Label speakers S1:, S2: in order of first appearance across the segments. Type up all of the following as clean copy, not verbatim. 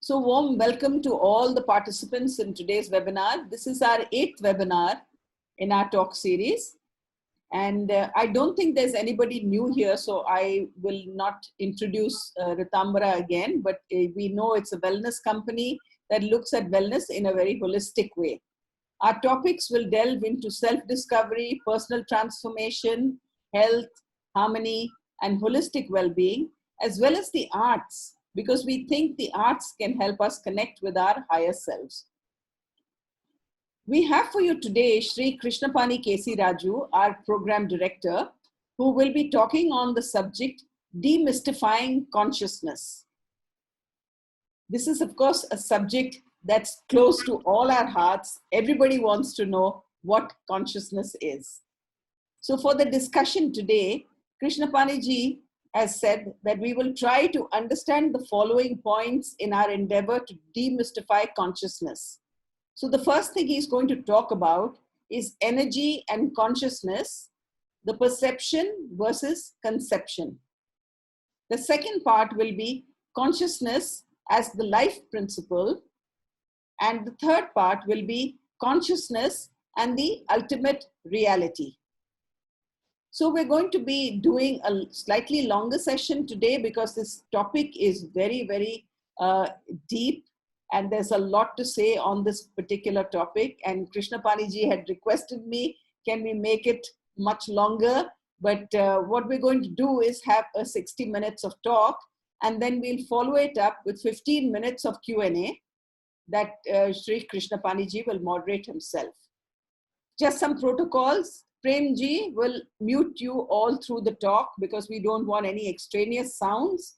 S1: So warm welcome to all the participants in today's webinar. This is our 8th webinar in our talk series. And I don't think there's anybody new here, so I will not introduce Ritambara again, but we know it's a wellness company that looks at wellness in a very holistic way. Our topics will delve into self-discovery, personal transformation, health, harmony, and holistic well-being, as well as the arts, because we think the arts can help us connect with our higher selves. We have for you today Shri Krishnapani K.C. Raju, our program director, who will be talking on the subject demystifying consciousness. This is, of course, a subject that's close to all our hearts. Everybody wants to know what consciousness is. So for the discussion today, Krishnapani ji has said that we will try to understand the following points in our endeavor to demystify consciousness. So the first thing he's going to talk about is energy and consciousness, the perception versus conception. The second part will be consciousness as the life principle. And the third part will be consciousness and the ultimate reality. So we're going to be doing a slightly longer session today because this topic is very, very deep. And there's a lot to say on this particular topic. And Krishnapani ji had requested me, can we make it much longer? But what we're going to do is have a 60 minutes of talk, and then we'll follow it up with 15 minutes of Q&A that Shri Krishnapani ji will moderate himself. Just some protocols. Prem ji will mute you all through the talk because we don't want any extraneous sounds.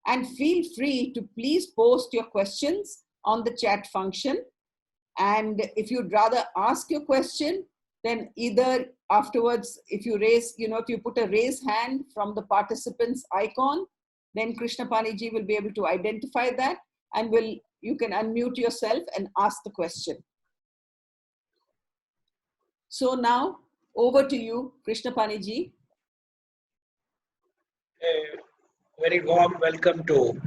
S1: And feel free to please post your questions on the chat function. And if you'd rather ask your question, then either afterwards, if you raise, if you put a raise hand from the participants icon, then Krishnapani ji will be able to identify that and you can unmute yourself and ask the question. So now over to you, Krishnapani ji.
S2: Very warm welcome to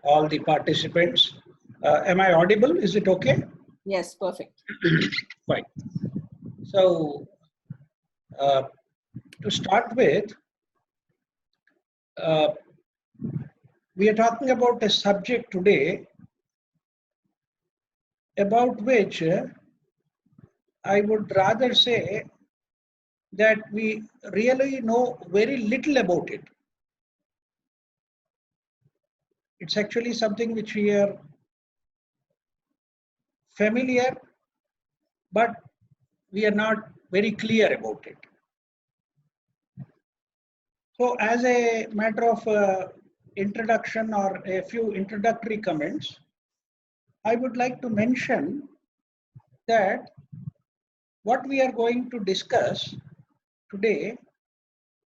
S2: all the participants. Am I audible? Is it okay?
S1: Yes, perfect.
S2: Fine. So, to start with, we are talking about a subject today about which I would rather say that we really know very little about it. It's actually something which we are familiar, but we are not very clear about it. So as a matter of introduction or a few introductory comments, I would like to mention that what we are going to discuss today,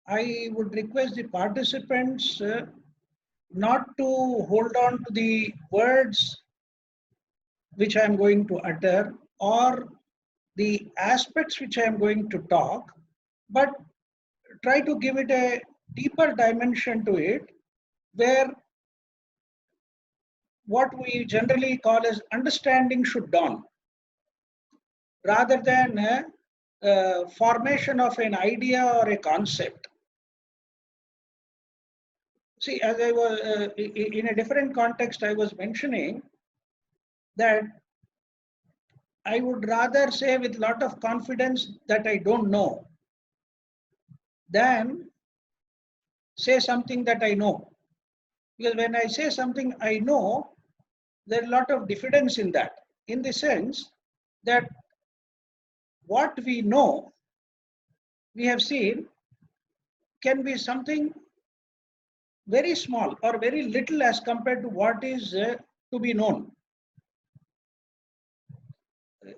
S2: I would request the participants not to hold on to the words which I am going to utter or the aspects which I am going to talk, but try to give it a deeper dimension to it, where what we generally call as understanding should dawn, rather than formation of an idea or a concept. See, as I was in a different context, I was mentioning that I would rather say with a lot of confidence that I don't know than say something that I know. Because when I say something I know, there's a lot of diffidence in that, in the sense that what we know, we have seen, can be something very small or very little as compared to what is to be known.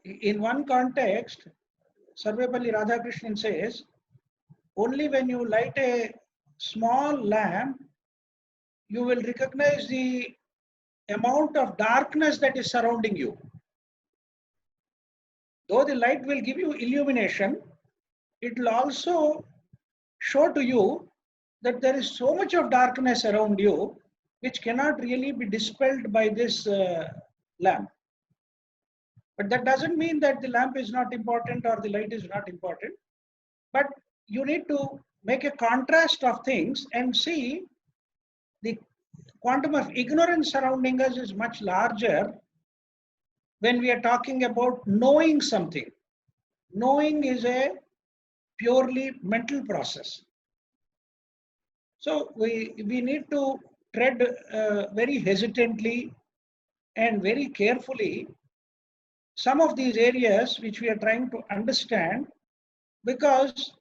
S2: In one context, Sarvepalli Radhakrishnan says, only when you light a small lamp, you will recognize the amount of darkness that is surrounding you. Though the light will give you illumination, it will also show to you that there is so much of darkness around you which cannot really be dispelled by this lamp. But that doesn't mean that the lamp is not important or the light is not important. But you need to make a contrast of things and see the quantum of ignorance surrounding us is much larger when we are talking about knowing something. Knowing is a purely mental process. So we need to tread very hesitantly and very carefully some of these areas which we are trying to understand, because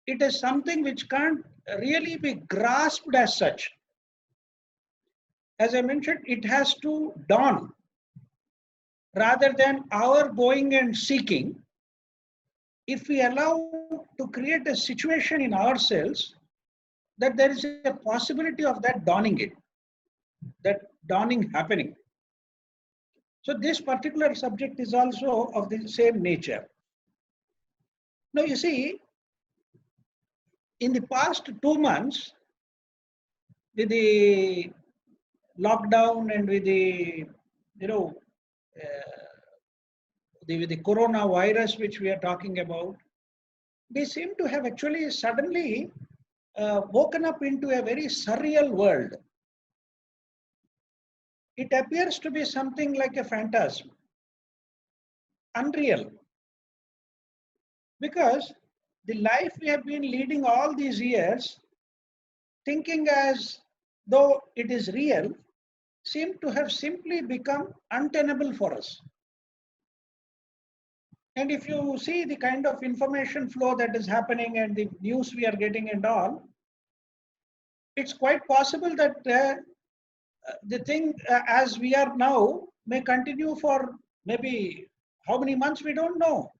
S2: it is something which can't really be grasped as such. As I mentioned, it has to dawn rather than our going and seeking. If we allow to create a situation in ourselves that there is a possibility of that dawning happening. So this particular subject is also of the same nature. Now you see, in the past 2 months, with the lockdown and with the, with the coronavirus which we are talking about, they seem to have actually suddenly woken up into a very surreal world. It appears to be something like a phantasm, unreal. Because the life we have been leading all these years, thinking as though it is real, seem to have simply become untenable for us. And if you see the kind of information flow that is happening and the news we are getting and all, it's quite possible that the thing as we are now may continue for maybe how many months we don't know.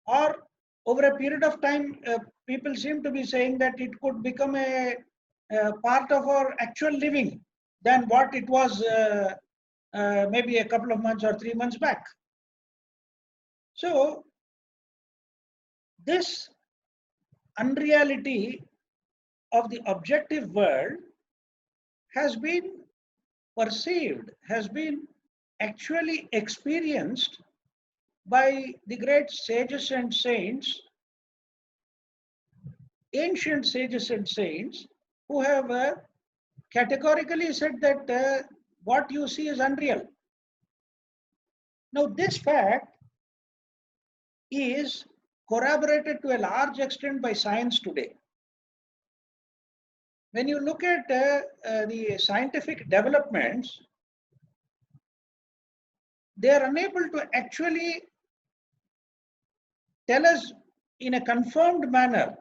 S2: Or over a period of time, people seem to be saying that it could become a part of our actual living than what it was maybe a couple of months or 3 months back. So this unreality of the objective world has been perceived, has been actually experienced by the great sages and saints, ancient sages and saints, who have categorically said that what you see is unreal. Now this fact is corroborated to a large extent by science today. When you look at the scientific developments, they are unable to actually tell us in a confirmed manner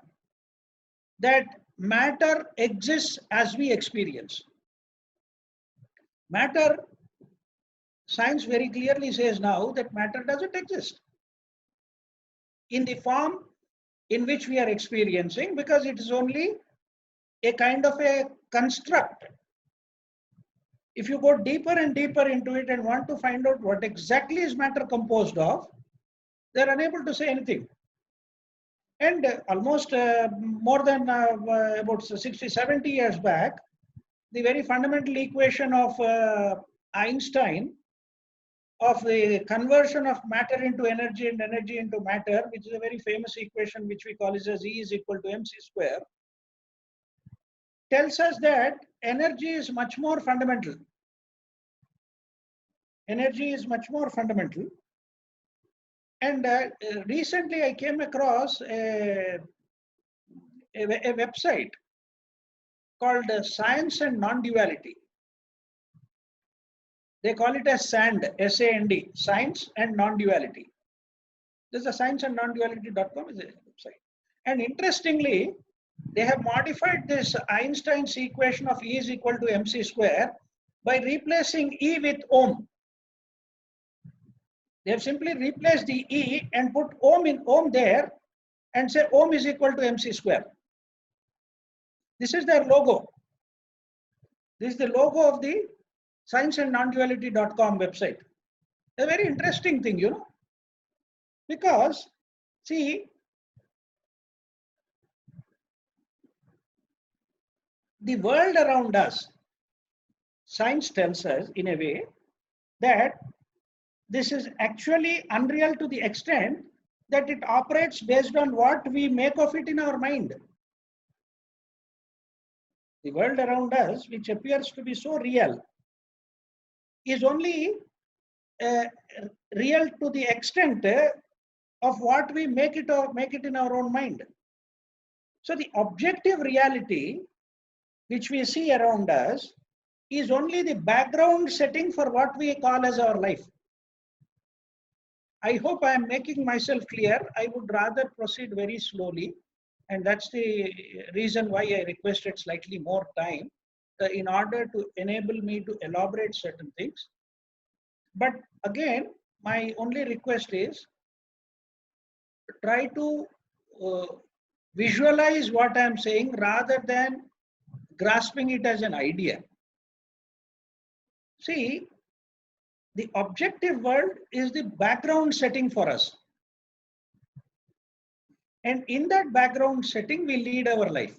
S2: that matter exists as we experience. Matter, science very clearly says now that matter doesn't exist in the form in which we are experiencing, because it is only a kind of a construct. If you go deeper and deeper into it and want to find out what exactly is matter composed of, they are unable to say anything. And almost more than about 60, 70 years back, the very fundamental equation of Einstein of the conversion of matter into energy and energy into matter, which is a very famous equation which we call as E is equal to mc square, tells us that energy is much more fundamental. Energy is much more fundamental. And recently I came across a website called Science and Non-Duality. They call it as SAND, S-A-N-D, Science and Non-Duality. This is a scienceandnonduality.com is a website. And interestingly, they have modified this Einstein's equation of E is equal to mc square by replacing E with ohm. They have simply replaced the E and put ohm there and say ohm is equal to mc square. This is their logo. This is the logo of the scienceandnonduality.com website. A very interesting thing, you know, because see, the world around us science tells us in a way that this is actually unreal to the extent that it operates based on what we make of it in our mind. The world around us, which appears to be so real, is only real to the extent of what we make it in our own mind. So the objective reality which we see around us is only the background setting for what we call as our life. I hope I am making myself clear. I would rather proceed very slowly, and that's the reason why I requested slightly more time in order to enable me to elaborate certain things. But again, my only request is try to visualize what I am saying rather than grasping it as an idea. See, the objective world is the background setting for us. And in that background setting, we lead our life.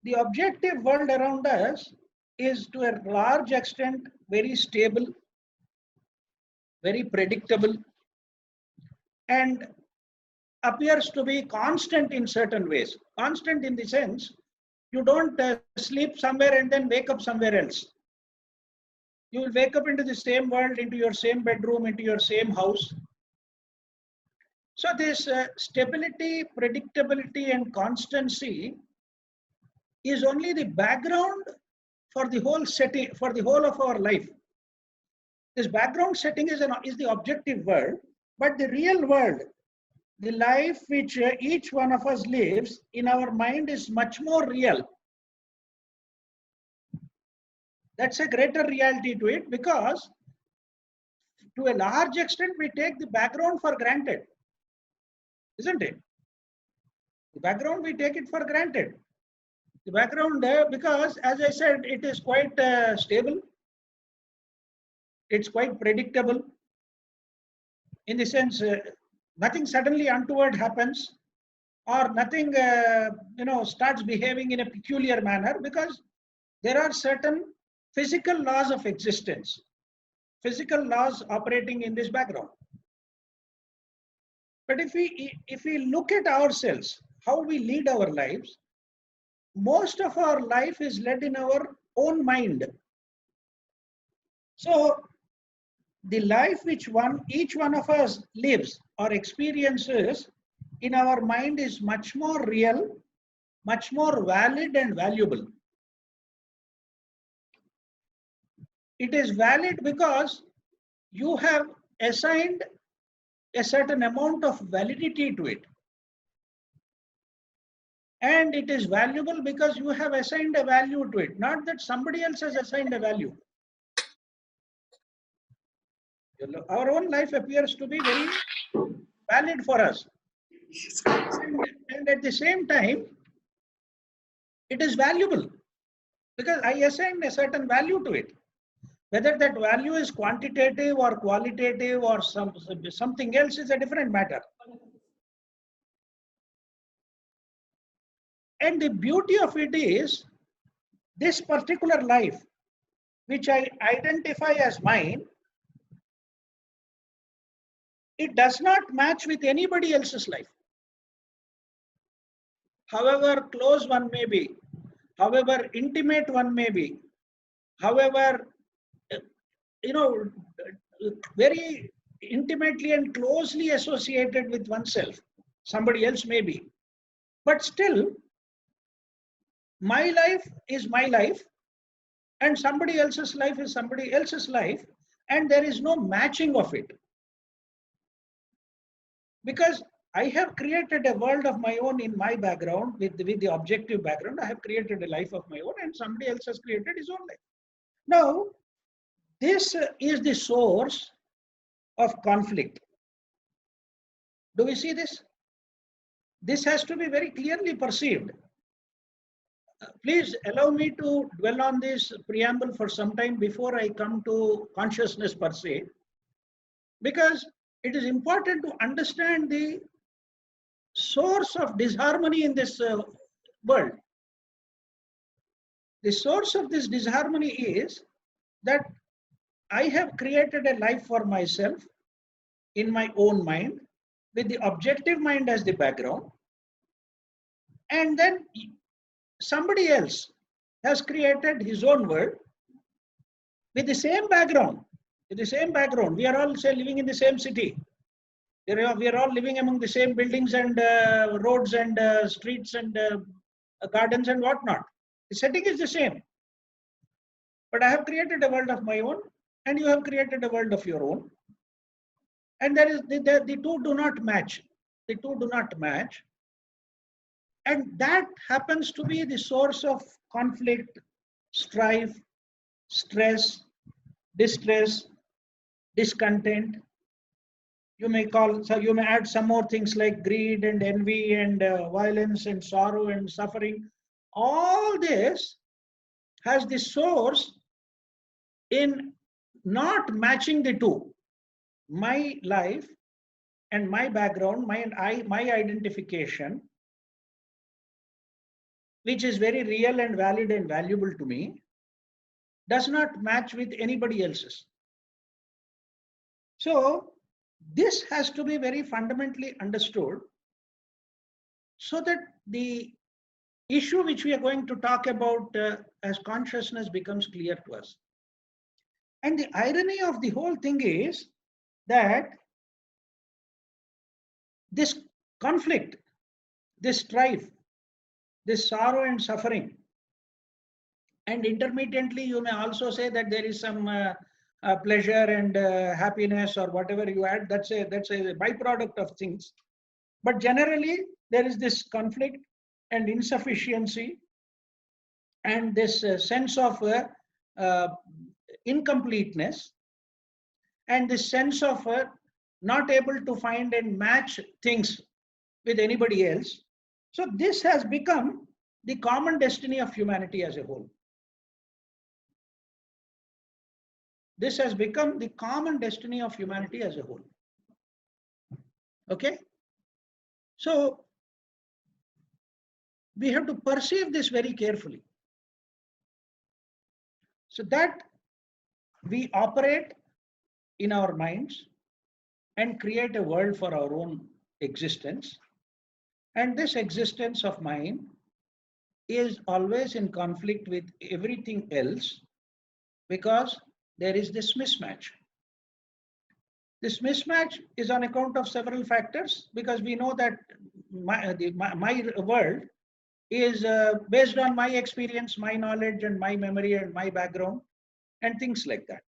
S2: The objective world around us is to a large extent very stable, very predictable, and appears to be constant in certain ways. Constant in the sense, you don't sleep somewhere and then wake up somewhere else. You will wake up into the same world, into your same bedroom, into your same house. So this stability, predictability, and constancy is only the background for the whole setting, for the whole of our life. This background setting is the objective world, but the real world, the life which each one of us lives in our mind, is much more real. That's a greater reality to it, because to a large extent we take the background for granted, isn't it? The background, we take it for granted. The background, because as I said, it is quite stable. It's quite predictable. In the sense, nothing suddenly untoward happens, or nothing starts behaving in a peculiar manner, because there are certain physical laws of existence, physical laws operating in this background. But if we look at ourselves, how we lead our lives, most of our life is led in our own mind. So the life which each one of us lives or experiences in our mind is much more real, much more valid and valuable. It is valid because you have assigned a certain amount of validity to it. And it is valuable because you have assigned a value to it, not that somebody else has assigned a value. Our own life appears to be very valid for us. And at the same time, it is valuable because I assigned a certain value to it. Whether that value is quantitative or qualitative or something else is a different matter. And the beauty of it is, this particular life, which I identify as mine, it does not match with anybody else's life. However close one may be, however intimate one may be, however, very intimately and closely associated with oneself, somebody else may be. But still, my life is my life, and somebody else's life is somebody else's life, and there is no matching of it. Because I have created a world of my own in my background, with the objective background. I have created a life of my own, and somebody else has created his own life. Now, this is the source of conflict. Do we see this? This has to be very clearly perceived. Please allow me to dwell on this preamble for some time before I come to consciousness per se, because it is important to understand the source of disharmony in this world. The source of this disharmony is that I have created a life for myself in my own mind, with the objective mind as the background, and then somebody else has created his own world with the same background. With the same background, we are all, say, living in the same city. We are all living among the same buildings and roads and streets and gardens and whatnot. The setting is the same. But I have created a world of my own, and you have created a world of your own. And there is the two do not match. The two do not match. And that happens to be the source of conflict, strife, stress, distress, discontent. You may add some more things like greed and envy and violence and sorrow and suffering. All this has the source in not matching the two. My life and my background, my identification, which is very real and valid and valuable to me, does not match with anybody else's. So this has to be very fundamentally understood, so that the issue which we are going to talk about as consciousness becomes clear to us. And the irony of the whole thing is that this conflict, this strife, this sorrow and suffering, and intermittently you may also say that there is some pleasure and happiness or whatever you add, that's a byproduct of things. But generally there is this conflict and insufficiency and this sense of incompleteness, and this sense of not able to find and match things with anybody else. So this has become the common destiny of humanity as a whole. This has become the common destiny of humanity as a whole. Okay? So we have to perceive this very carefully, so that we operate in our minds and create a world for our own existence. And this existence of mine is always in conflict with everything else, because there is this mismatch. This mismatch is on account of several factors, because we know that my world is based on my experience, my knowledge and my memory and my background and things like that.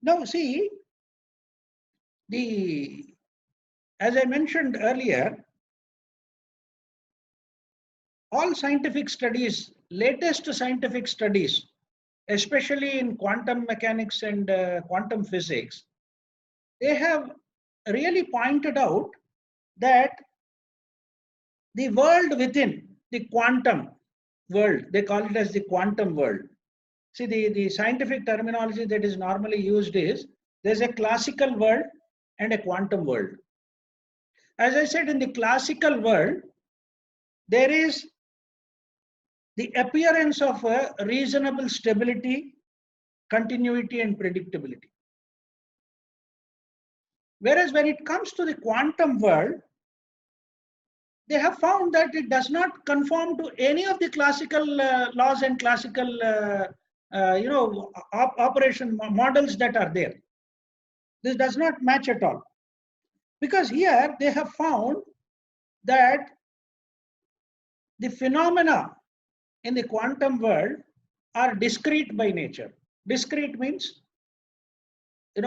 S2: Now see, as I mentioned earlier, all scientific studies, latest scientific studies, especially in quantum mechanics and quantum physics, they have really pointed out that the world within the quantum world, they call it as the quantum world. See, the scientific terminology that is normally used is, there's a classical world and a quantum world. As I said, in the classical world, there is the appearance of a reasonable stability, continuity and predictability. Whereas when it comes to the quantum world, they have found that it does not conform to any of the classical laws and classical operation models that are there. This does not match at all, because here they have found that the phenomena in the quantum world are discrete by nature. Discrete means, the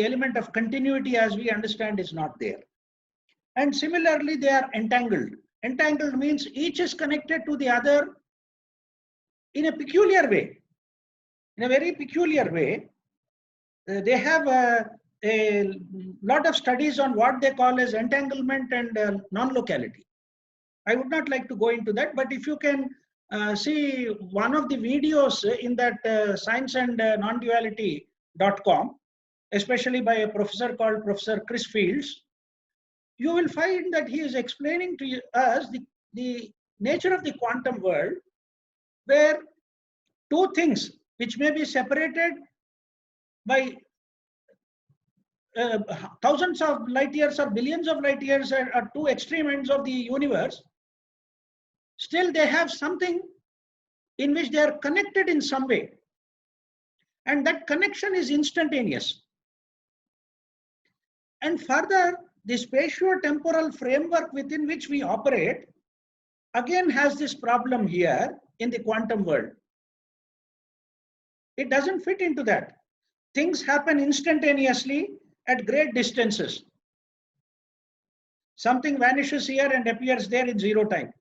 S2: element of continuity as we understand is not there. And similarly, they are entangled. Entangled means each is connected to the other in a peculiar way, in a very peculiar way. They have a lot of studies on what they call as entanglement and non-locality. I would not like to go into that, but if you can see one of the videos in that scienceandnonduality.com, especially by a professor called Professor Chris Fields, you will find that he is explaining to us the nature of the quantum world where two things which may be separated by thousands of light years or billions of light years at two extreme ends of the universe, still they have something in which they are connected in some way. And that connection is instantaneous. And further, the spatio-temporal framework within which we operate again has this problem here in the quantum world. It doesn't fit into that. Things happen instantaneously at great distances. Something vanishes here and appears there in zero time,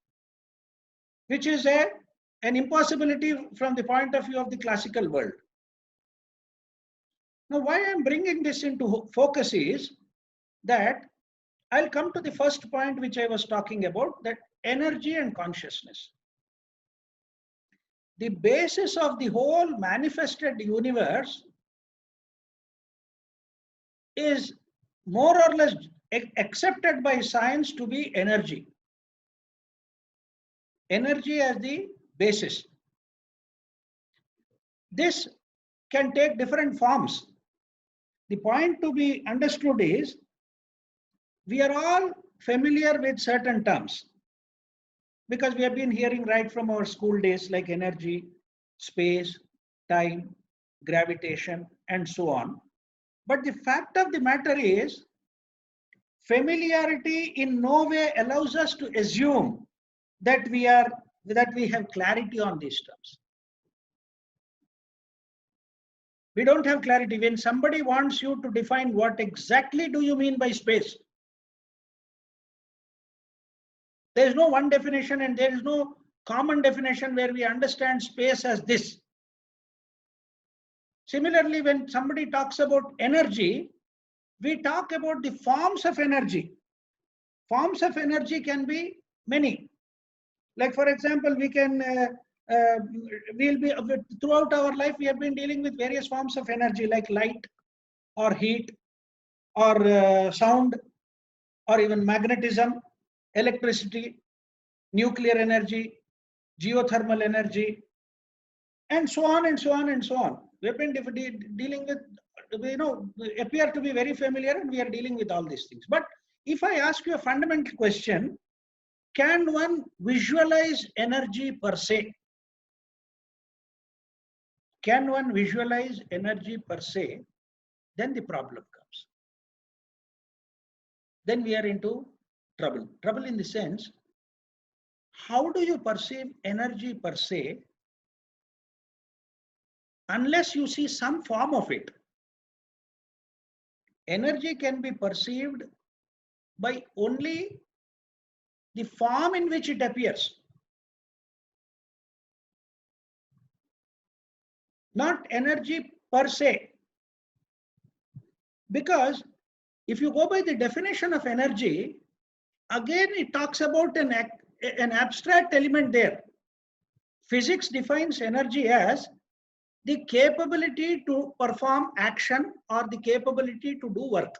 S2: which is an impossibility from the point of view of the classical world. Now, why I'm bringing this into focus is that I'll come to the first point which I was talking about, that energy and consciousness. The basis of the whole manifested universe is more or less accepted by science to be energy. Energy as the basis. This can take different forms. The point to be understood is we are all familiar with certain terms because we have been hearing right from our school days, like energy, space, time, gravitation, and so on. But the fact of the matter is, familiarity in no way allows us to assume that we have clarity on these terms. We don't have clarity. When somebody wants you to define what exactly do you mean by space, there is no one definition and there is no common definition where we understand space as this. Similarly, when somebody talks about energy, we talk about the forms of energy. Forms of energy can be many. Like, for example, we can, throughout our life, we have been dealing with various forms of energy like light or heat or sound or even magnetism, electricity, nuclear energy, geothermal energy, and so on and so on and so on. We have been dealing with, appear to be very familiar, and we are dealing with all these things. But if I ask you a fundamental question, can one visualize energy per se? Can one visualize energy per se? Then the problem comes. Then we are into trouble. Trouble in the sense, how do you perceive energy per se unless you see some form of it? Energy can be perceived by only the form in which it appears, not energy per se. Because if you go by the definition of energy, again it talks about an abstract element there. Physics defines energy as the capability to perform action or the capability to do work.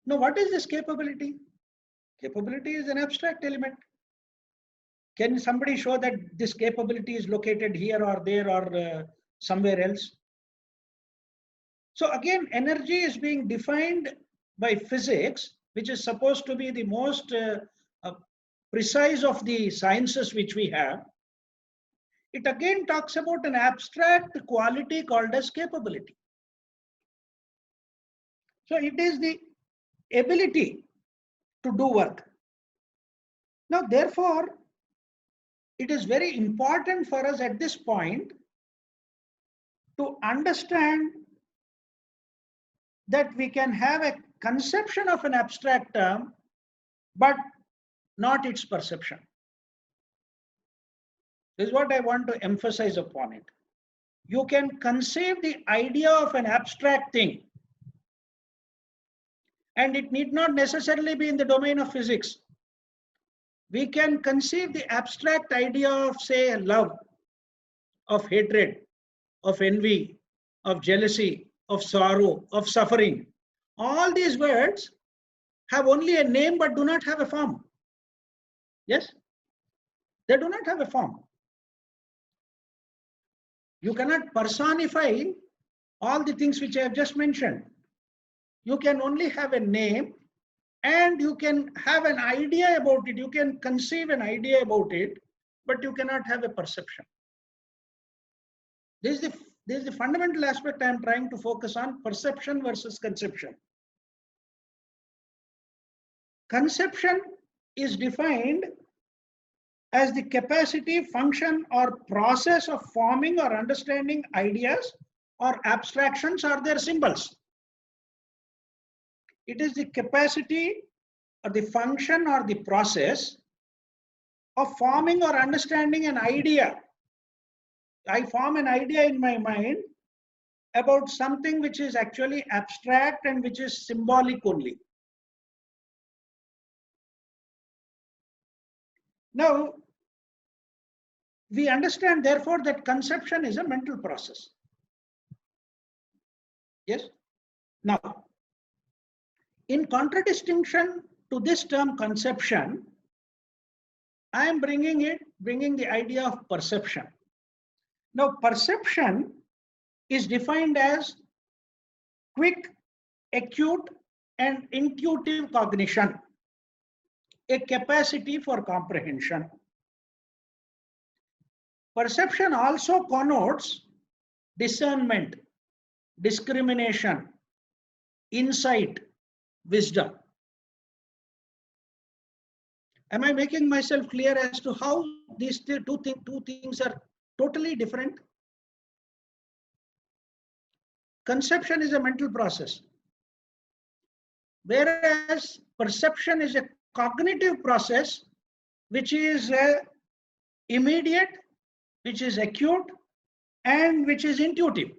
S2: Now, what is this capability? Capability is an abstract element. Can somebody show that this capability is located here or there or somewhere else? So again, energy is being defined by physics, which is supposed to be the most precise of the sciences which we have. It again talks about an abstract quality called as capability. So it is the ability to do work. Now, therefore, it is very important for us at this point to understand that we can have a conception of an abstract term, but not its perception. This is what I want to emphasize upon it. You can conceive the idea of an abstract thing, and it need not necessarily be in the domain of physics. We can conceive the abstract idea of, say, love, of hatred, of envy, of jealousy, of sorrow, of suffering. All these words have only a name but do not have a form. Yes? They do not have a form. You cannot personify all the things which I have just mentioned. You can only have a name, and you can have an idea about it. You can conceive an idea about it, but you cannot have a perception. This is the fundamental aspect I am trying to focus on: perception versus conception. Conception is defined as the capacity, function, or process of forming or understanding ideas or abstractions or their symbols. It is the capacity or the function or the process of forming or understanding an idea. I form an idea in my mind about something which is actually abstract and which is symbolic only. Now, we understand therefore that conception is a mental process. Yes? Now, in contradistinction to this term conception, I am bringing the idea of perception. Now, perception is defined as quick, acute, and intuitive cognition, a capacity for comprehension. Perception also connotes discernment, discrimination, insight, wisdom. Am I making myself clear as to how these two things are totally different? Conception is a mental process, whereas perception is a cognitive process, which is immediate, which is acute, and which is intuitive.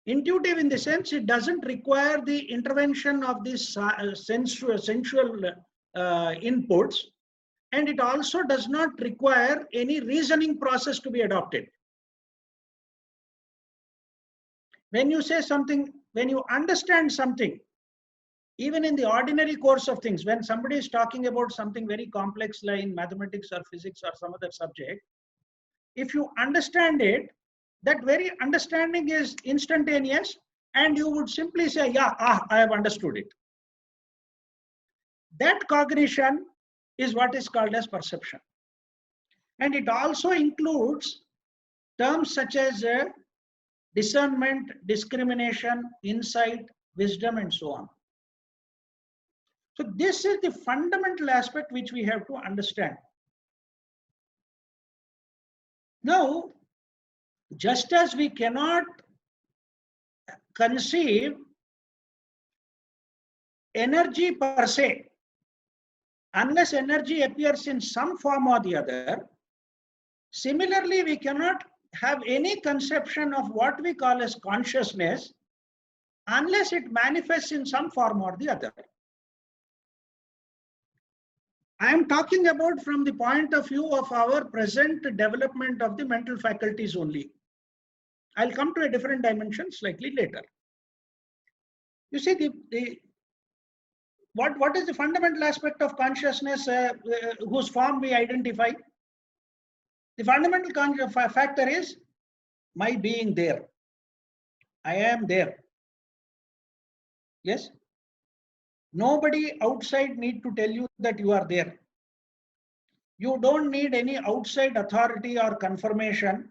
S2: Intuitive in the sense it doesn't require the intervention of these sensual inputs, and it also does not require any reasoning process to be adopted. When you say something, when you understand something, even in the ordinary course of things, when somebody is talking about something very complex like mathematics or physics or some other subject, if you understand it, that very understanding is instantaneous, and you would simply say, yeah, I have understood it. That cognition is what is called as perception. And it also includes terms such as discernment, discrimination, insight, wisdom, and so on. So this is the fundamental aspect which we have to understand. Now, just as we cannot conceive energy per se, unless energy appears in some form or the other, similarly, we cannot have any conception of what we call as consciousness unless it manifests in some form or the other. I am talking about from the point of view of our present development of the mental faculties only. I'll come to a different dimension slightly later. You see, what is the fundamental aspect of consciousness whose form we identify? The fundamental factor is my being there. I am there. Yes? Nobody outside need to tell you that you are there. You don't need any outside authority or confirmation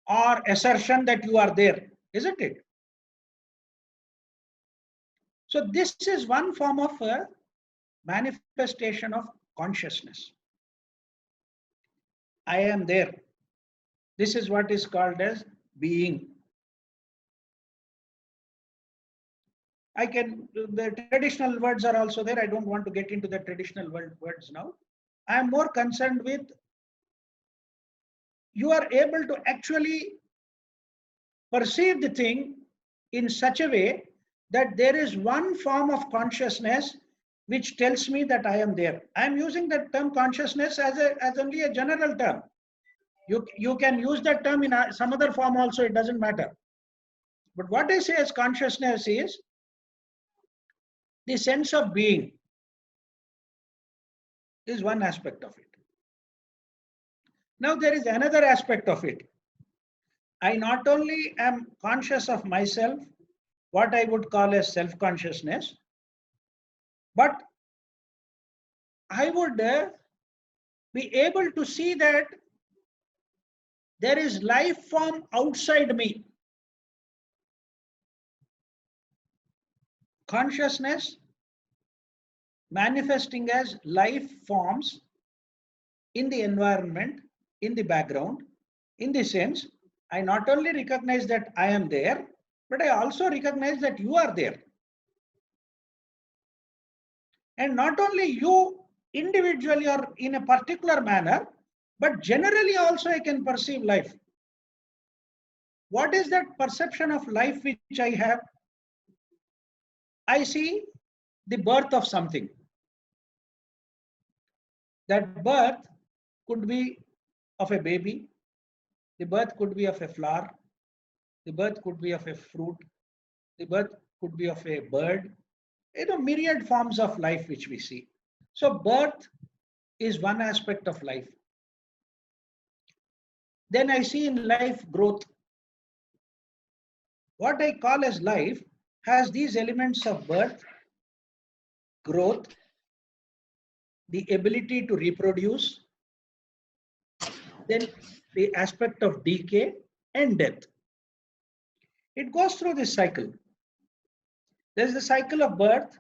S2: or assertion that you are there, isn't it? So this is one form of a manifestation of consciousness. I am there. This is what is called as being. The traditional words are also there. I don't want to get into the traditional words now. I am more concerned with you are able to actually perceive the thing in such a way that there is one form of consciousness which tells me that I am there. I am using that term consciousness as only a general term. You can use that term in some other form also, it doesn't matter. But what I say as consciousness is the sense of being is one aspect of it. Now there is another aspect of it. I not only am conscious of myself, what I would call as self-consciousness, but I would be able to see that there is life form outside me. Consciousness manifesting as life forms in the environment, in the background. In the sense, I not only recognize that I am there, but I also recognize that you are there. And not only you individually or in a particular manner, but generally also I can perceive life. What is that perception of life which I have? I see the birth of something. That birth could be of a baby, the birth could be of a flower, the birth could be of a fruit, the birth could be of a bird, myriad forms of life which we see. So birth is one aspect of life. Then I see in life growth. What I call as life has these elements of birth, growth, the ability to reproduce, then the aspect of decay and death. It goes through this cycle. There's the cycle of birth,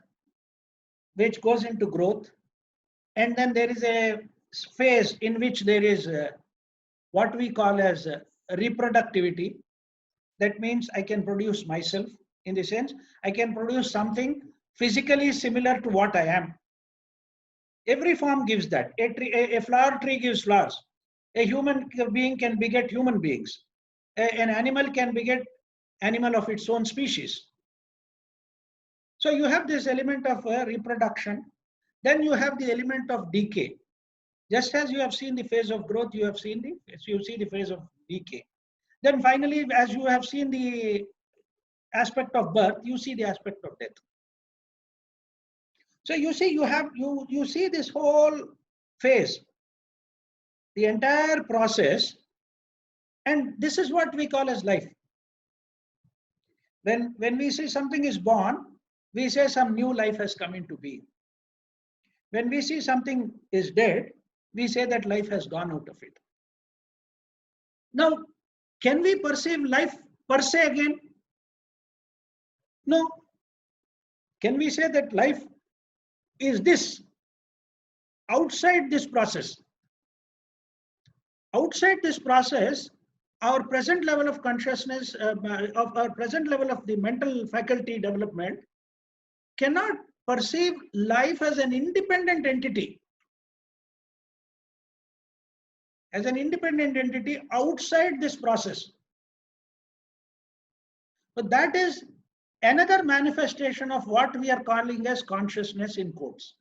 S2: which goes into growth, and then there is a phase in which there is what we call as reproductivity. That means I can produce myself, in the sense I can produce something physically similar to what I am. Every form gives that. A flower tree gives flowers. A human being can beget human beings. An animal can beget animal of its own species. So you have this element of reproduction. Then you have the element of decay. Just as you have seen the phase of growth, you see the phase of decay. Then finally, as you have seen the aspect of birth, you see the aspect of death. So you see, you see this whole phase, the entire process, and this is what we call as life. When we say something is born, we say some new life has come into being. When we see something is dead, we say that life has gone out of it. Now, can we perceive life per se again? No. Can we say that life is this outside this process? Outside this process, our present level of consciousness, of our present level of the mental faculty development cannot perceive life as an independent entity. As an independent entity outside this process. But that is another manifestation of what we are calling as consciousness in quotes.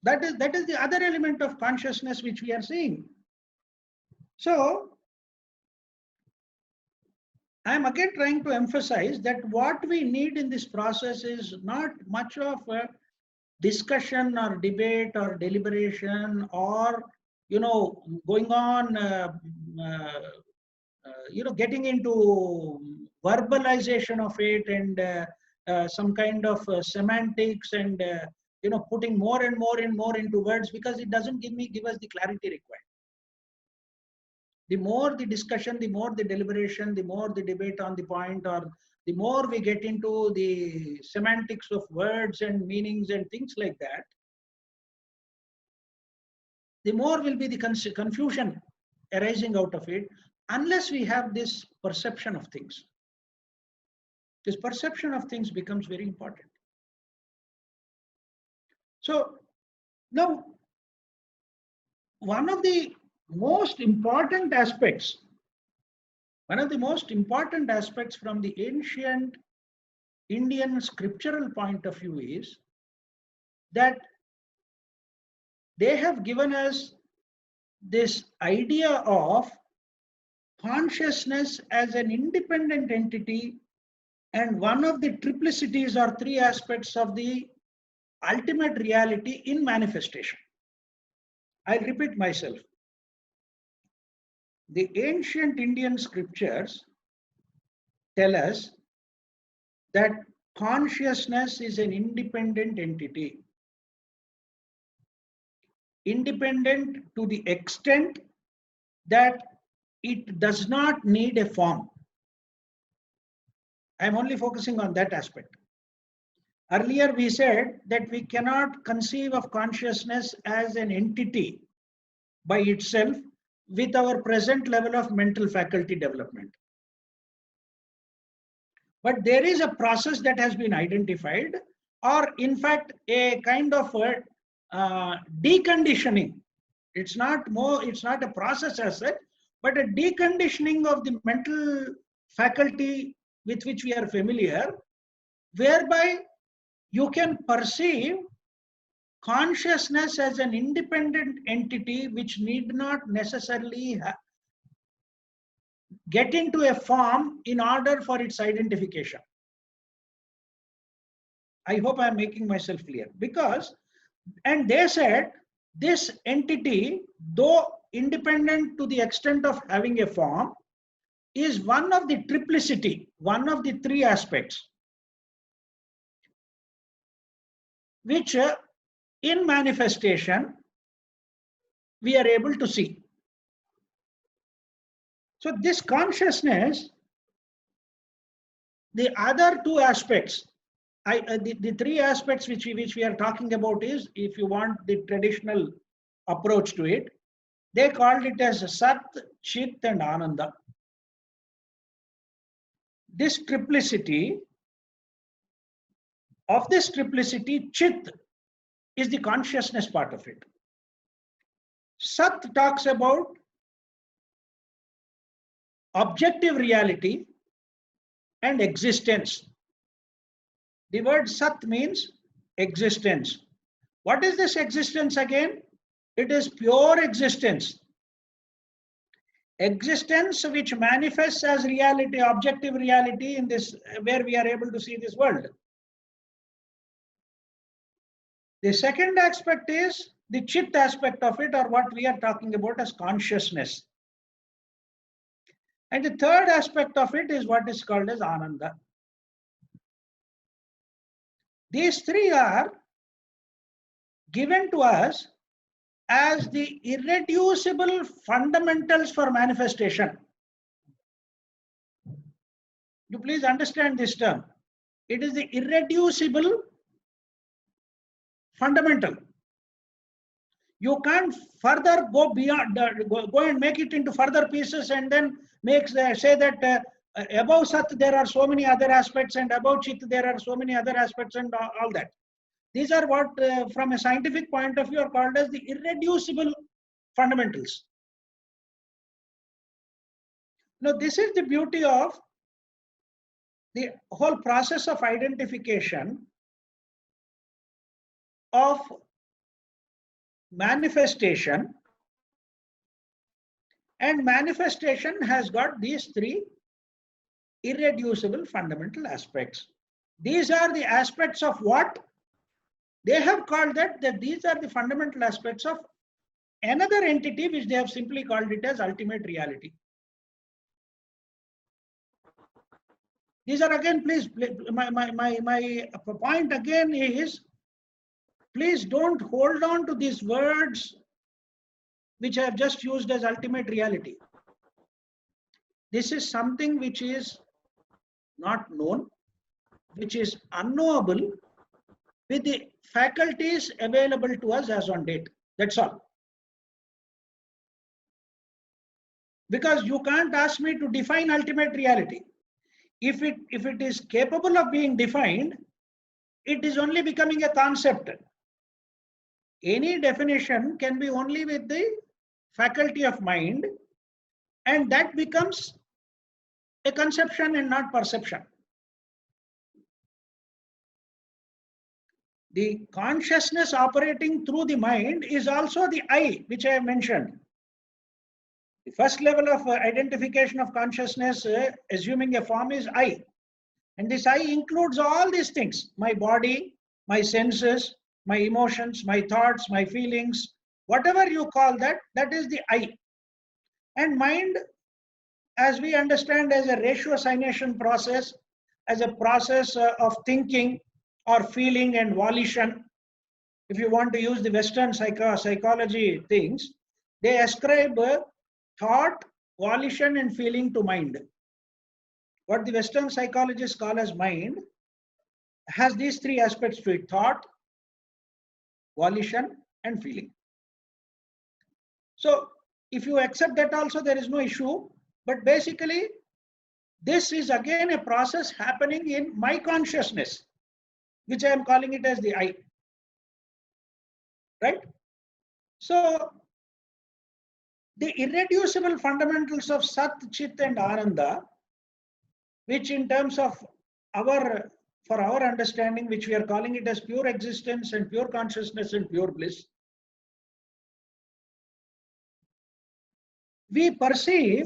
S2: That is the other element of consciousness which we are seeing. So I am again trying to emphasize that what we need in this process is not much of a discussion or debate or deliberation or going on getting into verbalization of it and some kind of semantics and putting more and more into words, because it doesn't give us the clarity required. The more the discussion, the more the deliberation, the more the debate on the point, or the more we get into the semantics of words and meanings and things like that, the more will be the confusion arising out of it, unless we have this perception of things. This perception of things becomes very important. So now, one of the most important aspects from the ancient Indian scriptural point of view is that they have given us this idea of consciousness as an independent entity and one of the triplicities or three aspects of the ultimate reality in manifestation. I'll repeat myself. The ancient Indian scriptures tell us that consciousness is an independent entity. Independent to the extent that it does not need a form. I'm only focusing on that aspect. Earlier we said that we cannot conceive of consciousness as an entity by itself with our present level of mental faculty development. But there is a process that has been identified, or in fact a kind of deconditioning. It's not a process as such, but a deconditioning of the mental faculty with which we are familiar, whereby you can perceive consciousness as an independent entity which need not necessarily get into a form in order for its identification. I hope I'm making myself clear. Because, and they said, this entity, though independent to the extent of having a form, is one of the triplicity, one of the three aspects, which in manifestation we are able to see. So this consciousness, the other two aspects, the three aspects which we are talking about is, if you want the traditional approach to it, they called it as Sat, Chit and Ananda. This triplicity, of this triplicity, Chit is the consciousness part of it. Sat talks about objective reality and existence. The word Sat means existence. What is this existence again? It is pure existence. Existence which manifests as reality, objective reality in this, where we are able to see this world. The second aspect is the Chit aspect of it, or what we are talking about as consciousness. And the third aspect of it is what is called as Ananda. These three are given to us as the irreducible fundamentals for manifestation. You please understand this term. It is the irreducible fundamental. You can't further go beyond, go and make it into further pieces and then say that above Sat there are so many other aspects, and above Chit there are so many other aspects, and all that. These are what from a scientific point of view are called as the irreducible fundamentals. Now this is the beauty of the whole process of identification of manifestation, and manifestation has got these three irreducible fundamental aspects. These are the aspects of what they have called that these are the fundamental aspects of another entity which they have simply called it as ultimate reality. These are again, please, my point again is, please don't hold on to these words which I have just used as ultimate reality. This is something which is not known, which is unknowable with the faculties available to us as on date. That's all. Because you can't ask me to define ultimate reality. If it is capable of being defined, it is only becoming a concept. Any definition can be only with the faculty of mind, and that becomes a conception and not perception. The consciousness operating through the mind is also the I, which I have mentioned. The first level of identification of consciousness, assuming a form, is I. And this I includes all these things: my body, my senses, my emotions, my thoughts, my feelings, whatever you call that, that is the I. And mind, as we understand, as a ratiocination process, as a process of thinking or feeling and volition. If you want to use the Western psychology things, they ascribe thought, volition, and feeling to mind. What the Western psychologists call as mind has these three aspects to it: thought, volition, and feeling. So if you accept that also, there is no issue. But basically, this is again a process happening in my consciousness, which I am calling it as the I. Right? So the irreducible fundamentals of Sat, Chit, and Ananda, which in terms of for our understanding, which we are calling it as pure existence and pure consciousness and pure bliss, we perceive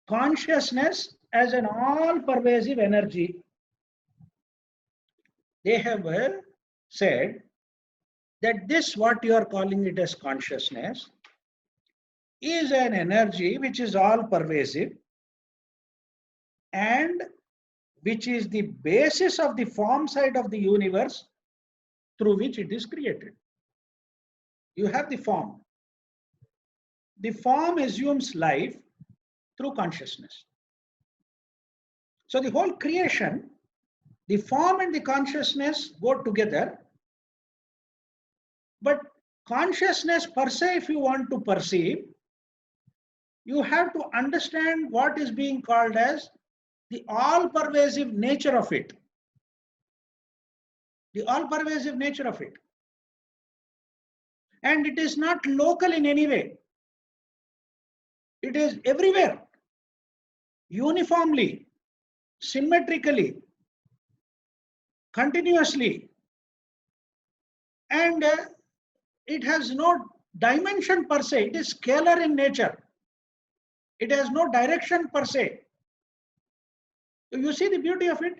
S2: consciousness as an all-pervasive energy. They have said that this, what you are calling it as consciousness, is an energy which is all-pervasive and which is the basis of the form side of the universe through which it is created. You have the form. The form assumes life through consciousness. So the whole creation, the form and the consciousness go together. But consciousness per se, if you want to perceive, you have to understand what is being called as the all-pervasive nature of it. The all-pervasive nature of it. And it is not local in any way. It is everywhere, uniformly, symmetrically, continuously. And it has no dimension per se. It is scalar in nature. It has no direction per se. You see the beauty of it?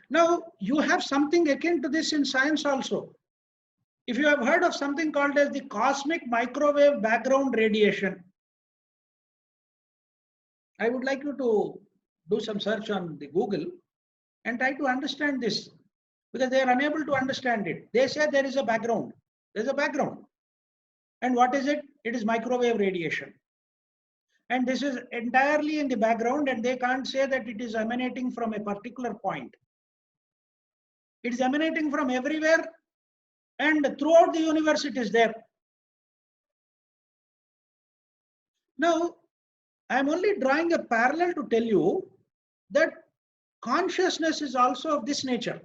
S2: Now, you have something akin to this in science also. If you have heard of something called as the cosmic microwave background radiation, I would like you to do some search on the Google and try to understand this, because they are unable to understand it. They say there is a background. There is a background. And what is it? It is microwave radiation. And this is entirely in the background, and they can't say that it is emanating from a particular point. It is emanating from everywhere, and throughout the universe it is there. Now, I am only drawing a parallel to tell you that consciousness is also of this nature.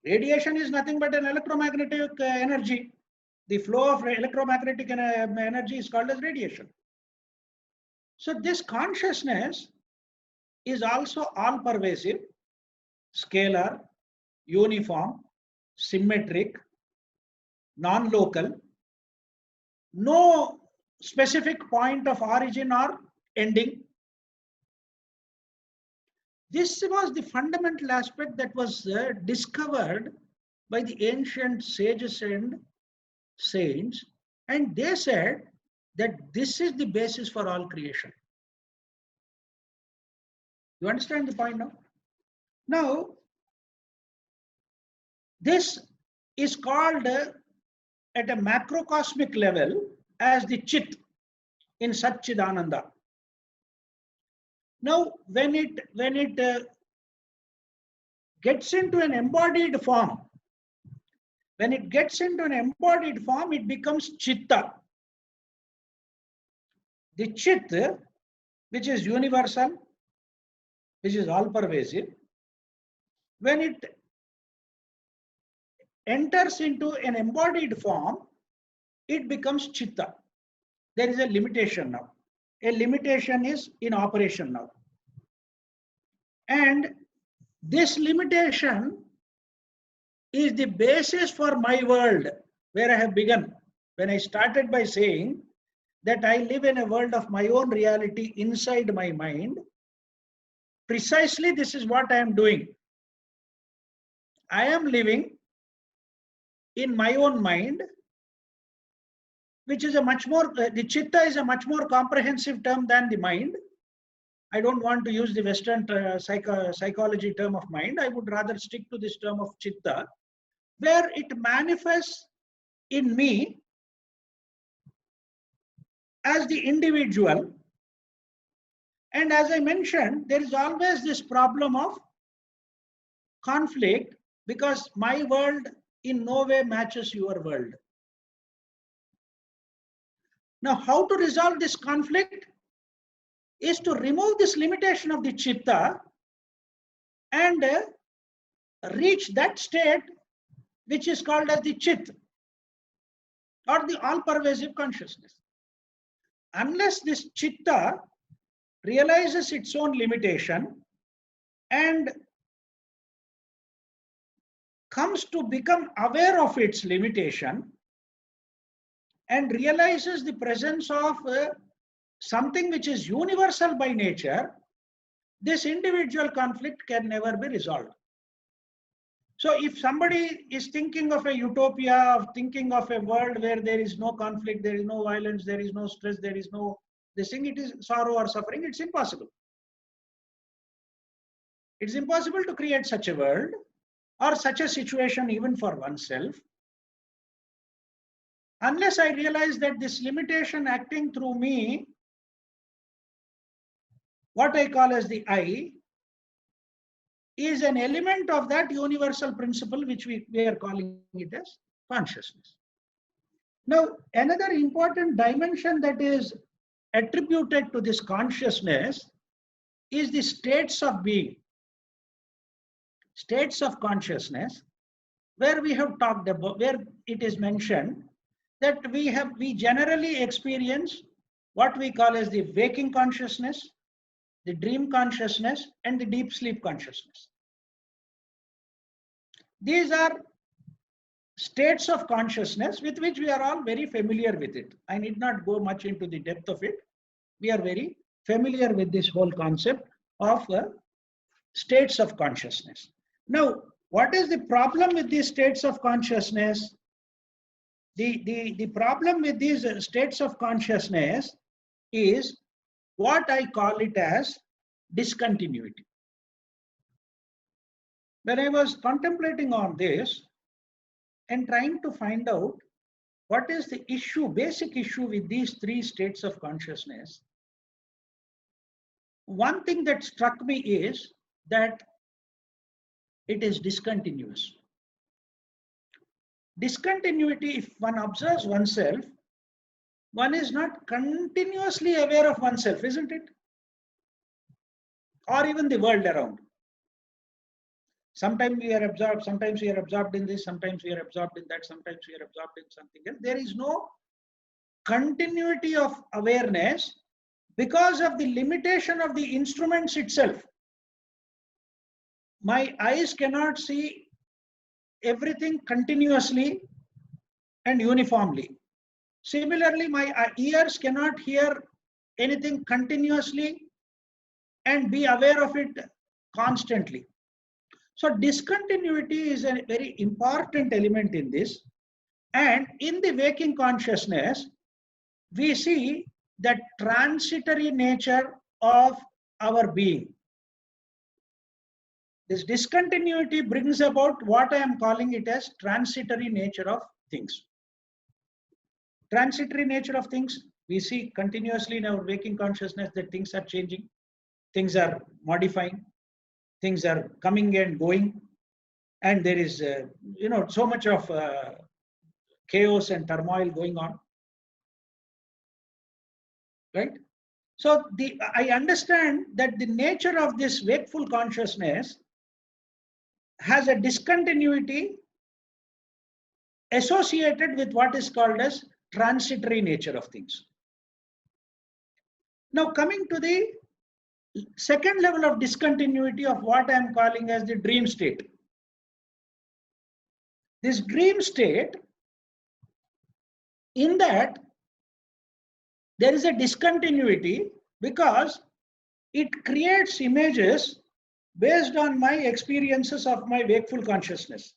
S2: Radiation is nothing but an electromagnetic energy. The flow of electromagnetic energy is called as radiation. So this consciousness is also all-pervasive, scalar, uniform, symmetric, non-local, no specific point of origin or ending. This was the fundamental aspect that was discovered by the ancient sages and saints, and they said that this is the basis for all creation. You understand the point now? Now, this is called at a macrocosmic level as the Chit in Satchidananda. Now, when it gets into an embodied form, it becomes Chitta. The Chit, which is universal, which is all-pervasive, when it enters into an embodied form, it becomes Chitta. There is a limitation now. A limitation is in operation now. And this limitation is the basis for my world, where I have begun. When I started by saying that I live in a world of my own reality inside my mind, precisely this is what I am doing. I am living in my own mind, which is a much more, the chitta is a much more comprehensive term than the mind. I don't want to use the Western psychology term of mind. I would rather stick to this term of chitta, where it manifests in me as the individual. And as I mentioned, there is always this problem of conflict, because my world in no way matches your world. Now, how to resolve this conflict is to remove this limitation of the chitta and reach that state which is called as the chit, or the all-pervasive consciousness. Unless this chitta realizes its own limitation and comes to become aware of its limitation and realizes the presence of something which is universal by nature, this individual conflict can never be resolved. So if somebody is thinking of a utopia, of thinking of a world where there is no conflict, there is no violence, there is no stress, there is no this thing, it is sorrow or suffering, it's impossible. It's impossible to create such a world or such a situation even for oneself, unless I realize that this limitation acting through me, what I call as the I, is an element of that universal principle which we are calling it as consciousness. Now, another important dimension that is attributed to this consciousness is the states of being, states of consciousness, where we have talked about, where it is mentioned that we generally experience what we call as the waking consciousness, the dream consciousness, and the deep sleep consciousness. These are states of consciousness with which we are all very familiar with it. I need not go much into the depth of it. We are very familiar with this whole concept of states of consciousness. Now, what is the problem with these states of consciousness? The problem with these states of consciousness is what I call it as discontinuity. When I was contemplating on this and trying to find out what is the issue, basic issue with these three states of consciousness, one thing that struck me is that it is discontinuous. Discontinuity, if one observes oneself, one is not continuously aware of oneself, isn't it? Or even the world around. Sometimes we are absorbed, sometimes we are absorbed in this, sometimes we are absorbed in that, sometimes we are absorbed in something else. There is no continuity of awareness because of the limitation of the instruments itself. My eyes cannot see everything continuously and uniformly. Similarly, my ears cannot hear anything continuously and be aware of it constantly. So discontinuity is a very important element in this. And in the waking consciousness, we see the transitory nature of our being. This discontinuity brings about what I am calling it as transitory nature of things. Transitory nature of things, we see continuously in our waking consciousness that things are changing, things are modifying, things are coming and going, and there is so much of chaos and turmoil going on, right? So I understand that the nature of this wakeful consciousness has a discontinuity associated with what is called as transitory nature of things. Now coming to the second level of discontinuity of what I am calling as the dream state. This dream state, in that there is a discontinuity because it creates images based on my experiences of my wakeful consciousness,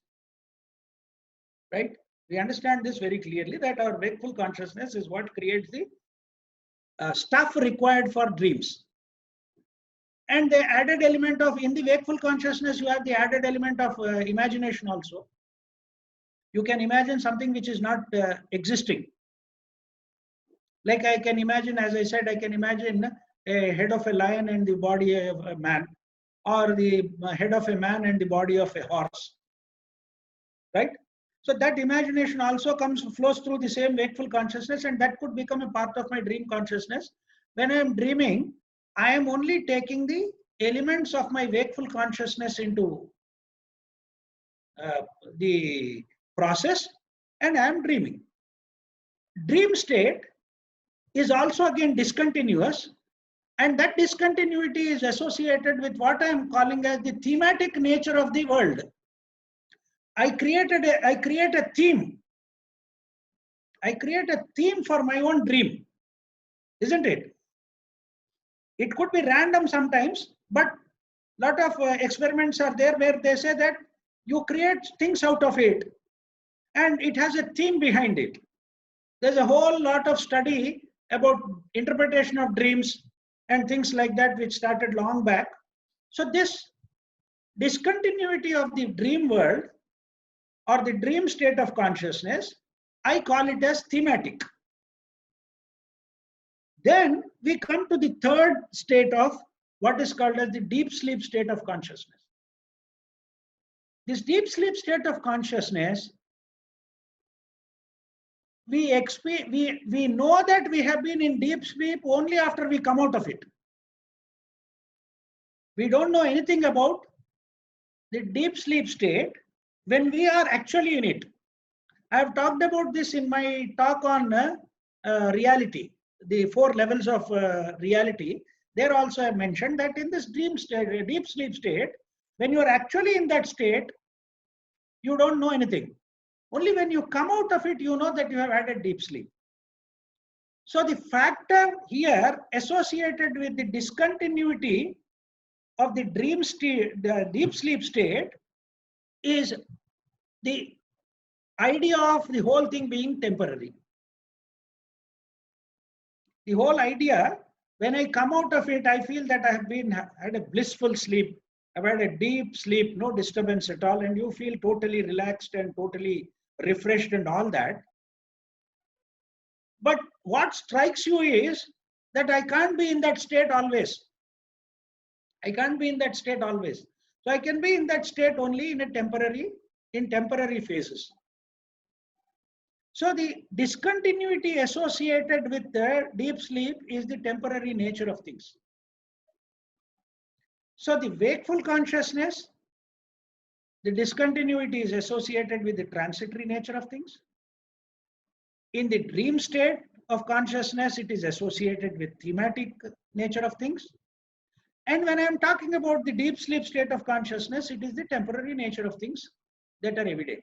S2: right? We understand this very clearly, that our wakeful consciousness is what creates the stuff required for dreams. And the added element of, in the wakeful consciousness, you have the added element of imagination also. You can imagine something which is not existing. Like I can imagine, as I said, I can imagine a head of a lion and the body of a man, or the head of a man and the body of a horse, right? So that imagination also flows through the same wakeful consciousness, and that could become a part of my dream consciousness. When I am dreaming, I am only taking the elements of my wakeful consciousness into the process, and I am dreaming. Dream state is also again discontinuous, and that discontinuity is associated with what I am calling as the thematic nature of the world. I create a theme. I create a theme for my own dream, isn't it? It could be random sometimes, but a lot of experiments are there where they say that you create things out of it, and it has a theme behind it. There's a whole lot of study about interpretation of dreams and things like that, which started long back. So this discontinuity of the dream world or the dream state of consciousness, I call it as thematic. Then we come to the third state of what is called as the deep sleep state of consciousness. This deep sleep state of consciousness, we know that we have been in deep sleep only after we come out of it. We don't know anything about the deep sleep state when we are actually in it. I have talked about this in my talk on reality, the 4 levels of reality. There also I mentioned that in this dream state, deep sleep state, when you are actually in that state, you don't know anything. Only when you come out of it, you know that you have had a deep sleep. So the factor here associated with the discontinuity of the dream state, the deep sleep state, is the idea of the whole thing being temporary. The whole idea, when I come out of it, I feel that I have had a blissful sleep. I've had a deep sleep, no disturbance at all, and you feel totally relaxed and totally refreshed and all that. But what strikes you is that I can't be in that state always. I can't be in that state always. So I can be in that state only in temporary phases. So the discontinuity associated with the deep sleep is the temporary nature of things. So the wakeful consciousness, the discontinuity is associated with the transitory nature of things. In the dream state of consciousness, it is associated with thematic nature of things. And when I am talking about the deep sleep state of consciousness, it is the temporary nature of things that are evident.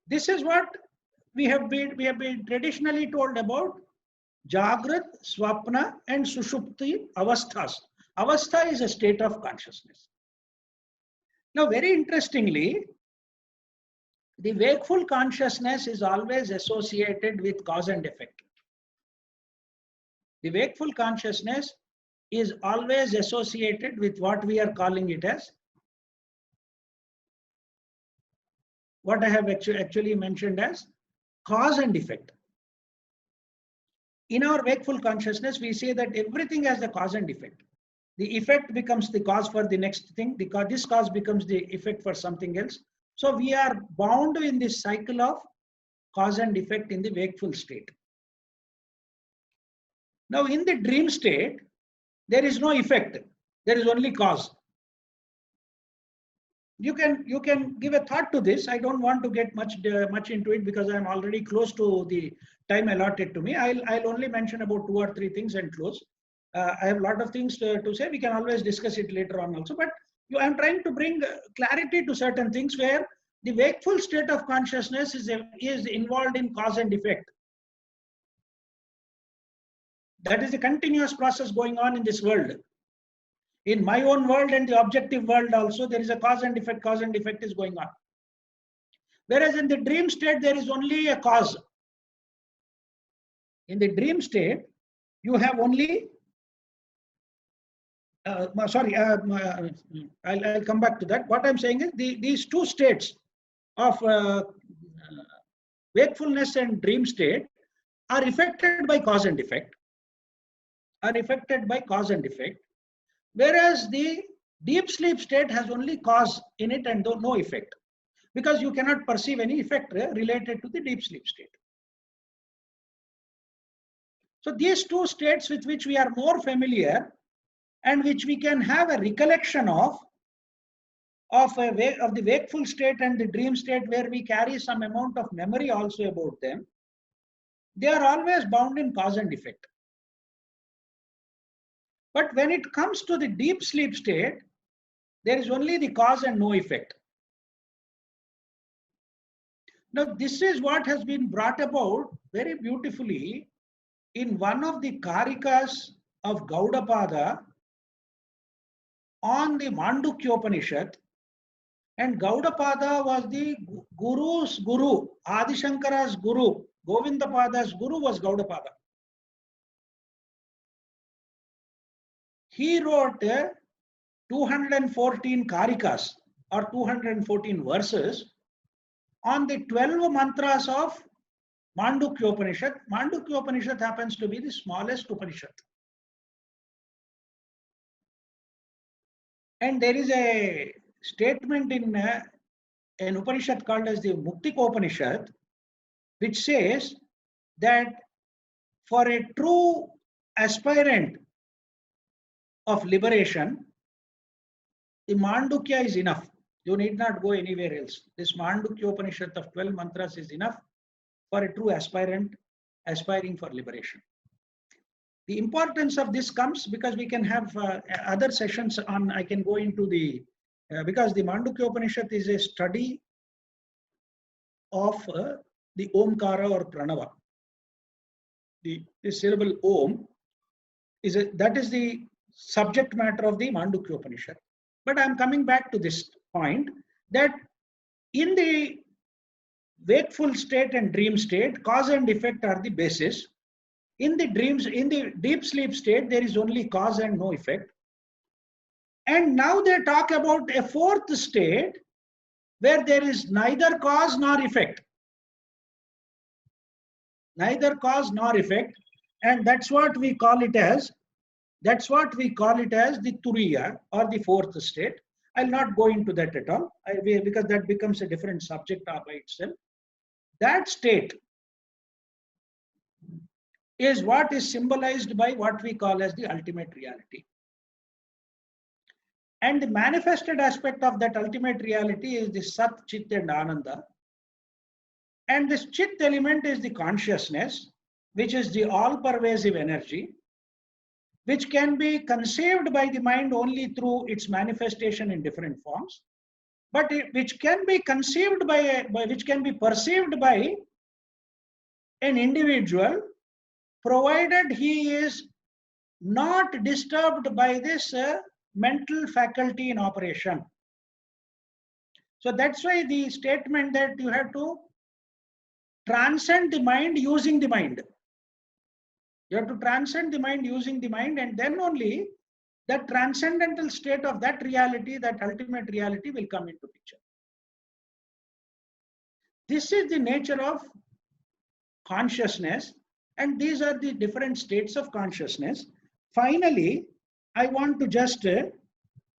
S2: This is what we have been traditionally told about Jagrat, Swapna, and Sushupti avasthas. Avastha is a state of consciousness. Now, very interestingly, the wakeful consciousness is always associated with cause and effect. The wakeful consciousness is always associated with what we are calling it as, what I have actually mentioned as cause and effect. In our wakeful consciousness, we say that everything has the cause and effect. The effect becomes the cause for the next thing. This cause becomes the effect for something else. So we are bound in this cycle of cause and effect in the wakeful state. Now, in the dream state, there is no effect. There is only cause. You can give a thought to this. I don't want to get much into it because I'm already close to the time allotted to me. I'll only mention about 2 or 3 things and close. I have a lot of things to say. We can always discuss it later on also. But I'm trying to bring clarity to certain things where the wakeful state of consciousness is involved in cause and effect. That is a continuous process going on in this world. In my own world and the objective world also, there is a cause and effect is going on. Whereas in the dream state, there is only a cause. In the dream state, you have only, I'll come back to that. What I'm saying is these two states of wakefulness and dream state are affected by cause and effect, whereas the deep sleep state has only cause in it and no effect, because you cannot perceive any effect related to the deep sleep state. So these two states with which we are more familiar and which we can have a recollection of the wakeful state and the dream state, where we carry some amount of memory also about them, they are always bound in cause and effect. But when it comes to the deep sleep state, there is only the cause and no effect. Now, this is what has been brought about very beautifully in one of the Karikas of Gaudapada on the Mandukyopanishad. And Gaudapada was the Guru's Guru, Adi Shankara's Guru, Govindapada's Guru was Gaudapada. He wrote 214 Karikas or 214 verses on the 12 mantras of Mandukyopanishad. Mandukyopanishad happens to be the smallest Upanishad. And there is a statement in an Upanishad called as the Muktikopanishad, which says that for a true aspirant of liberation, the Mandukya is enough. You need not go anywhere else. This Mandukyopanishad of 12 mantras is enough for a true aspirant aspiring for liberation. The importance of this comes because we can have other sessions on, I can go into the, because the Mandukyopanishad is a study of the Omkara or Pranava. The syllable Om that is the subject matter of the Mandukyopanishad. But I'm coming back to this point that in the wakeful state and dream state, cause and effect are the basis. In the deep sleep state, there is only cause and no effect. And now they talk about a fourth state where there is neither cause nor effect. Neither cause nor effect. And that's what we call it as, the Turiya or the fourth state. I'll not go into that at all because that becomes a different subject by itself. That state is what is symbolized by what we call as the ultimate reality. And the manifested aspect of that ultimate reality is the Sat, Chit and Ananda. And this Chit element is the consciousness, which is the all-pervasive energy, which can be conceived by the mind only through its manifestation in different forms, but which can be conceived which can be perceived by an individual, provided he is not disturbed by this mental faculty in operation. So that's why the statement that you have to transcend the mind using the mind. You have to transcend the mind using the mind, and then only that transcendental state of that reality, that ultimate reality, will come into picture. This is the nature of consciousness, and these are the different states of consciousness. Finally, I want to just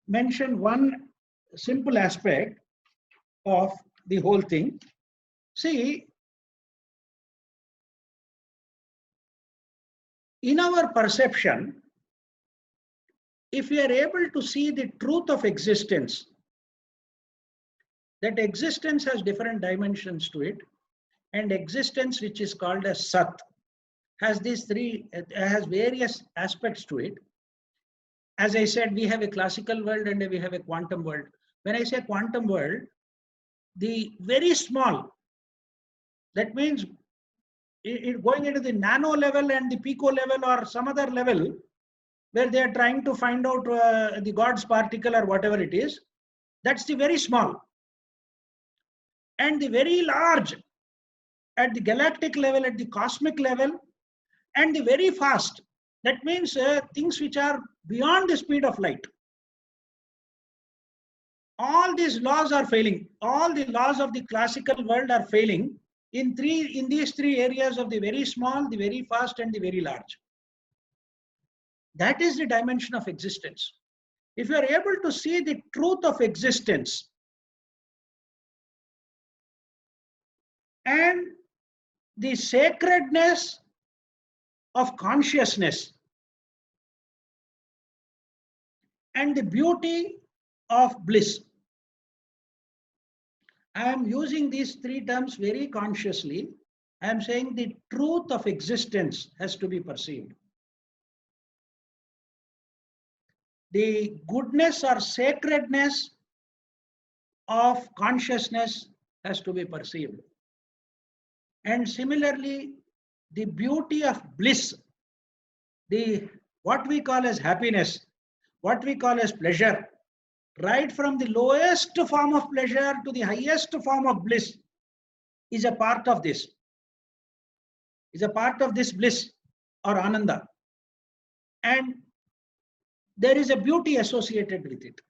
S2: mention one simple aspect of the whole thing. See, in our perception, if we are able to see the truth of existence, that existence has different dimensions to it, and existence, which is called as Sat, has various aspects to it. As I said, we have a classical world and we have a quantum world. When I say quantum world, the very small, that means going into the nano level and the pico level or some other level where they are trying to find out the God's particle or whatever it is, that's the very small. and the very large at the galactic level, at the cosmic level, and the very fast. That means things which are beyond the speed of light. All these laws are failing. All the laws of the classical world are failing in these three areas of the very small, the very fast, and the very large. That is the dimension of existence. If you are able to see the truth of existence and the sacredness of consciousness and the beauty of bliss. I am using these three terms very consciously. I am saying the truth of existence has to be perceived. The goodness or sacredness of consciousness has to be perceived. And similarly, the beauty of bliss, what we call as happiness, what we call as pleasure, right from the lowest form of pleasure to the highest form of bliss, is a part of this. Is a part of this bliss or ananda. And there is a beauty associated with it.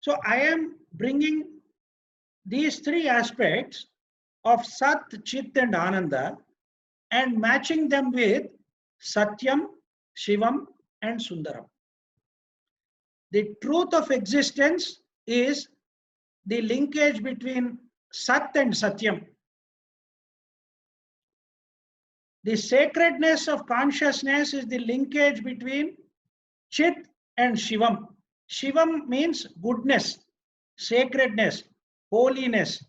S2: So I am bringing these three aspects of Sat, Chit and Ananda and matching them with Satyam, Shivam and Sundaram. The truth of existence is the linkage between Sat and Satyam. The sacredness of consciousness is the linkage between Chit and Shivam. Shivam means goodness, sacredness, holiness,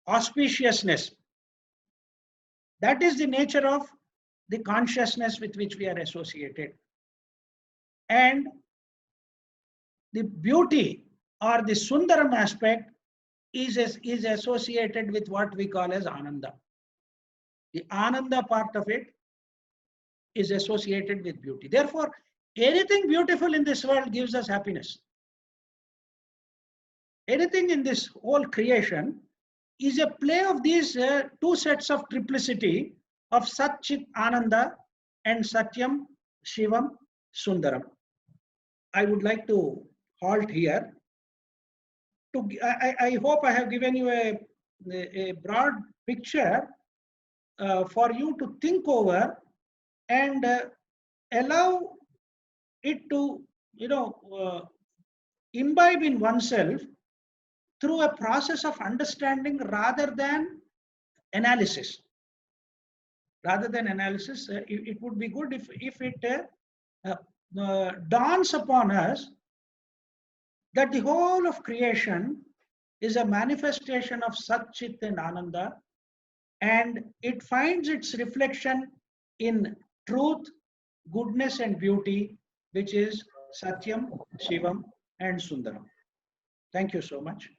S2: auspiciousness. That is the nature of the consciousness with which we are associated. And the beauty or the Sundaram aspect is associated with what we call as Ananda. The Ananda part of it is associated with beauty. Therefore, anything beautiful in this world gives us happiness. Anything in this whole creation is a play of these two sets of triplicity of Sat, Chit, Ananda and Satyam, Shivam, Sundaram. I would like to halt here. I hope I have given you a broad picture for you to think over and allow it to, imbibe in oneself through a process of understanding rather than analysis. Rather than analysis, it would be good if it dawns upon us that the whole of creation is a manifestation of Sat, Chit and Ananda, and it finds its reflection in truth, goodness and beauty, which is Satyam, Shivam and Sundaram. Thank you so much.